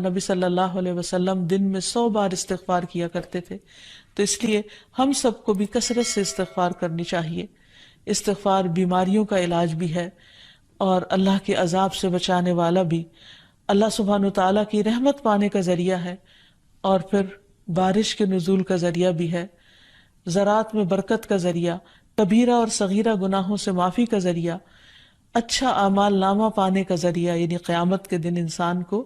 نبی صلی اللہ علیہ وسلم دن میں 100 بار استغفار کیا کرتے تھے، تو اس لیے ہم سب کو بھی کثرت سے استغفار کرنی چاہیے۔ استغفار بیماریوں کا علاج بھی ہے اور اللہ کے عذاب سے بچانے والا بھی، اللہ سبحانہ وتعالیٰ کی رحمت پانے کا ذریعہ ہے، اور پھر بارش کے نزول کا ذریعہ بھی ہے، زراعت میں برکت کا ذریعہ، کبیرہ اور صغیرہ گناہوں سے معافی کا ذریعہ، اچھا اعمال نامہ پانے کا ذریعہ، یعنی قیامت کے دن انسان کو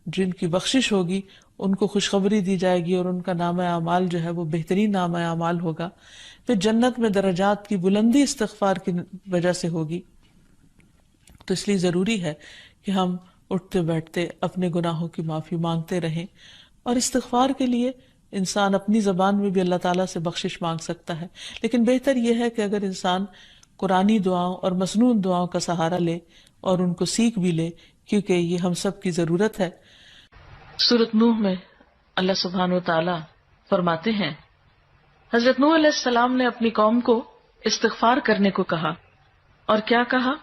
جن کی بخشش ہوگی ان کو خوشخبری دی جائے گی اور ان کا نامہ اعمال جو ہے وہ بہترین نامہ اعمال ہوگا۔ پھر جنت میں درجات کی بلندی استغفار کی وجہ سے ہوگی۔ تو اس لیے ضروری ہے کہ ہم اٹھتے بیٹھتے اپنے گناہوں کی معافی مانگتے رہیں، اور استغفار کے لیے انسان اپنی زبان میں بھی اللہ تعالیٰ سے بخشش مانگ سکتا ہے، لیکن بہتر یہ ہے کہ اگر انسان قرآنی دعاؤں اور مسنون دعاؤں کا سہارا لے اور ان کو سیکھ بھی لے، کیونکہ یہ ہم سب کی ضرورت ہے۔ سورۃ نوح میں اللہ سبحانہ و تعالیٰ فرماتے ہیں، حضرت نوح علیہ السلام نے اپنی قوم کو استغفار کرنے کو کہا، اور کیا کہا؟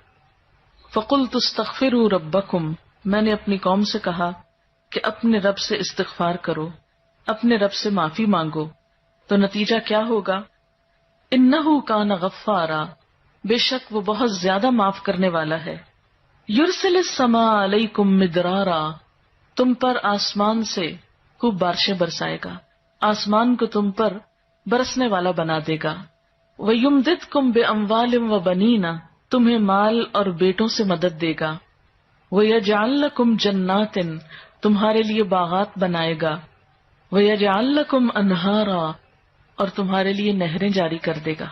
فَقُلْتُ اسْتَغْفِرُوا رَبَّكُمْ، میں نے اپنی قوم سے کہا کہ اپنے رب سے استغفار کرو، اپنے رب سے معافی مانگو۔ تو نتیجہ کیا ہوگا؟ اِنَّهُ كَانَ غَفَّارًا، بے شک وہ بہت زیادہ معاف کرنے والا ہے۔ يُرْسِلِ السَّمَاءَ عَلَيْكُمْ مِدْرَارًا، تم پر آسمان سے خوب بارشیں برسائے گا، آسمان کو تم پر برسنے والا بنا دے گا۔ وَيُمْدِدْكُمْ بِأَمْوَالٍ وَبَنِينَ، تمہیں مال اور بیٹوں سے مدد دے گا۔ وَيَجْعَلْ لَكُمْ جَنَّاتٍ، تمہارے لیے باغات بنائے گا۔ وَيَجْعَلْ لَكُمْ أَنْهَارًا، اور تمہارے لیے نہریں جاری کر دے گا۔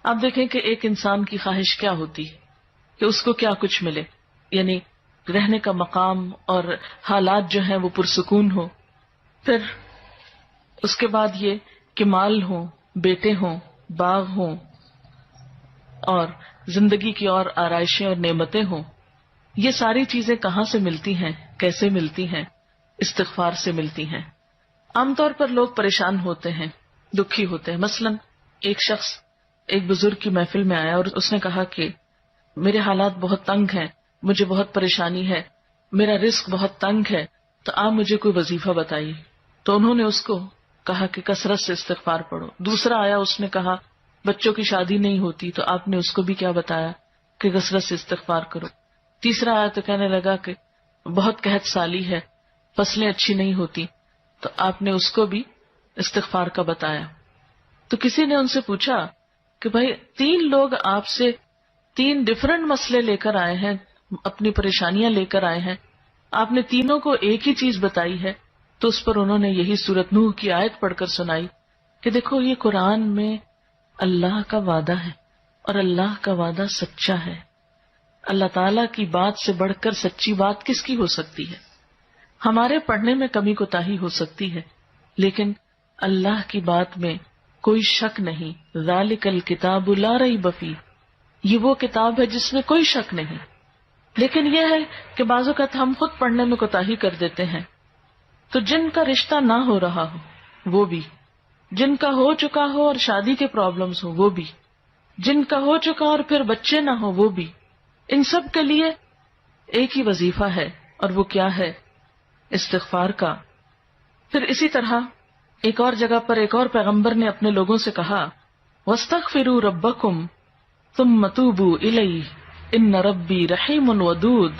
آپ دیکھیں کہ ایک انسان کی خواہش کیا ہوتی ہے کہ اس کو کیا کچھ ملے، یعنی رہنے کا مقام اور حالات جو ہیں وہ پرسکون ہو، پھر اس کے بعد یہ کہ مال ہوں، بیٹے ہوں، باغ ہوں، اور زندگی کی اور آرائشیں اور نعمتیں ہوں۔ یہ ساری چیزیں کہاں سے ملتی ہیں، کیسے ملتی ہیں؟ استغفار سے ملتی ہیں۔ عام طور پر لوگ پریشان ہوتے ہیں، دکھی ہوتے ہیں۔ مثلا ایک شخص ایک بزرگ کی محفل میں آیا اور اس نے کہا کہ میرے حالات بہت تنگ ہیں، مجھے بہت پریشانی ہے، میرا رزق بہت تنگ ہے، تو آپ مجھے کوئی وظیفہ بتائیے۔ تو انہوں نے اس کو کہا کہ کثرت سے استغفار پڑھو۔ دوسرا آیا، اس نے کہا بچوں کی شادی نہیں ہوتی، تو آپ نے اس کو بھی کیا بتایا کہ کثرت سے استغفار کرو۔ تیسرا آیا تو کہنے لگا کہ بہت قحط سالی ہے، فصلیں اچھی نہیں ہوتی، تو آپ نے اس کو بھی استغفار کا بتایا۔ تو کسی نے ان سے پوچھا کہ بھائی 3 لوگ آپ سے 3 ڈفرنٹ مسئلے لے کر آئے ہیں، اپنی پریشانیاں لے کر آئے ہیں، آپ نے تینوں کو ایک ہی چیز بتائی ہے۔ تو اس پر انہوں نے یہی سورۃ نوح کی آیت پڑھ کر سنائی کہ دیکھو یہ قرآن میں اللہ کا وعدہ ہے، اور اللہ کا وعدہ سچا ہے۔ اللہ تعالیٰ کی بات سے بڑھ کر سچی بات کس کی ہو سکتی ہے؟ ہمارے پڑھنے میں کمی کوتاہی ہو سکتی ہے، لیکن اللہ کی بات میں کوئی شک نہیں۔ ذالک الکتاب لا ریب فیہ، یہ وہ کتاب ہے جس میں کوئی شک نہیں۔ لیکن یہ ہے کہ بعض اوقات ہم خود پڑھنے میں کوتاہی کر دیتے ہیں، تو جن کا رشتہ نہ ہو رہا ہو وہ بھی، جن کا ہو چکا ہو اور شادی کے پرابلمز ہو وہ بھی، جن کا ہو چکا اور پھر بچے نہ ہو وہ بھی، ان سب کے لیے ایک ہی وظیفہ ہے، اور وہ کیا ہے؟ استغفار کا۔ پھر اسی طرح ایک اور جگہ پر ایک اور پیغمبر نے اپنے لوگوں سے کہا وَاسْتَغْفِرُوا رَبَّكُمْ ثُمَّ تُوبُوا إِلَيْهِ إِنَّ رَبِّي رَحِيمٌ وَدُودٌ،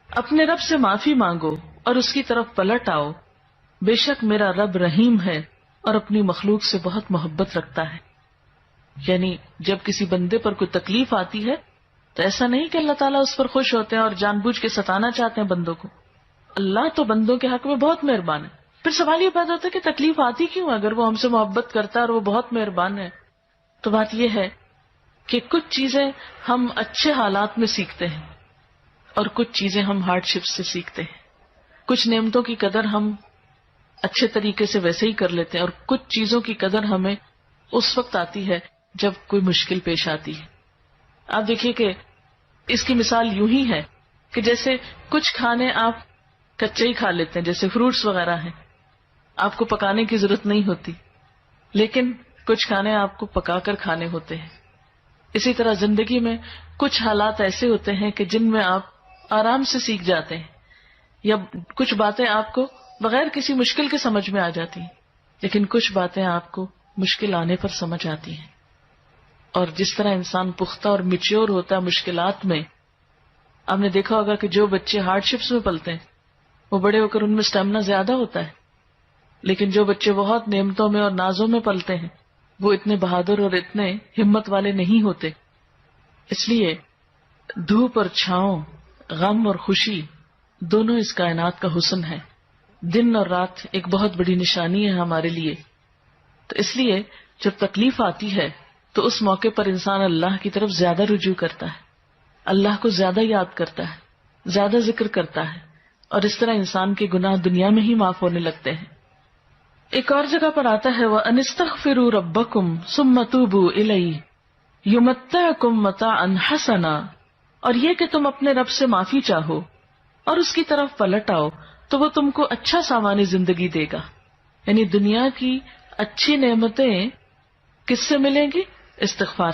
اپنے رب سے معافی مانگو اور اس کی طرف پلٹ آؤ، بے شک میرا رب رحیم ہے اور اپنی مخلوق سے بہت محبت رکھتا ہے۔ یعنی جب کسی بندے پر کوئی تکلیف آتی ہے تو ایسا نہیں کہ اللہ تعالیٰ اس پر خوش ہوتے ہیں اور جان بوجھ کے ستانا چاہتے ہیں بندوں کو۔ اللہ تو بندوں کے حق میں بہت مہربان ہے۔ پھر سوال یہ پیدا ہوتا ہے کہ تکلیف آتی کیوں؟ اگر وہ ہم سے محبت کرتا ہے اور وہ بہت مہربان ہے، تو بات یہ ہے کہ کچھ چیزیں ہم اچھے حالات میں سیکھتے ہیں اور کچھ چیزیں ہم ہارڈ شپ سے سیکھتے ہیں۔ کچھ نعمتوں کی قدر ہم اچھے طریقے سے ویسے ہی کر لیتے ہیں، اور کچھ چیزوں کی قدر ہمیں اس وقت آتی ہے جب کوئی مشکل پیش آتی ہے۔ آپ دیکھیے کہ اس کی مثال یوں ہی ہے کہ جیسے کچھ کھانے آپ کچے ہی کھا لیتے ہیں، جیسے فروٹس وغیرہ ہیں، آپ کو پکانے کی ضرورت نہیں ہوتی، لیکن کچھ کھانے آپ کو پکا کر کھانے ہوتے ہیں۔ اسی طرح زندگی میں کچھ حالات ایسے ہوتے ہیں کہ جن میں آپ آرام سے سیکھ جاتے ہیں، یا کچھ باتیں آپ کو بغیر کسی مشکل کے سمجھ میں آ جاتی ہیں، لیکن کچھ باتیں آپ کو مشکل آنے پر سمجھ آتی ہیں. اور جس طرح انسان پختہ اور میچیور ہوتا ہے مشکلات میں، آپ نے دیکھا ہوگا کہ جو بچے ہارڈ شپس میں پلتے ہیں وہ بڑے ہو کر ان میں اسٹیمنا زیادہ ہوتا ہے، لیکن جو بچے بہت نعمتوں میں اور نازوں میں پلتے ہیں وہ اتنے بہادر اور اتنے ہمت والے نہیں ہوتے. اس لیے دھوپ اور چھاؤں، غم اور خوشی دونوں اس کائنات کا حسن ہے. دن اور رات ایک بہت بڑی نشانی ہے ہمارے لیے. تو اس لیے جب تکلیف آتی ہے تو اس موقع پر انسان اللہ کی طرف زیادہ رجوع کرتا ہے، اللہ کو زیادہ یاد کرتا ہے، زیادہ ذکر کرتا ہے، اور اس طرح انسان کے گناہ دنیا میں ہی معاف ہونے لگتے ہیں. ایک اور جگہ پر آتا ہے وَأَنِ اسْتَغْفِرُوا رَبَّكُمْ ثُمَّ تُوبُوا إِلَيْهِ يُمَتِّعْكُمْ مَتَاعًا حَسَنًا، اور یہ کہ تم اپنے رب سے معافی چاہو اور اس کی طرف پلٹ آؤ تو وہ تم کو اچھا سامان زندگی دے گا. یعنی دنیا کی اچھی نعمتیں کس سے ملیں گی؟ استغفار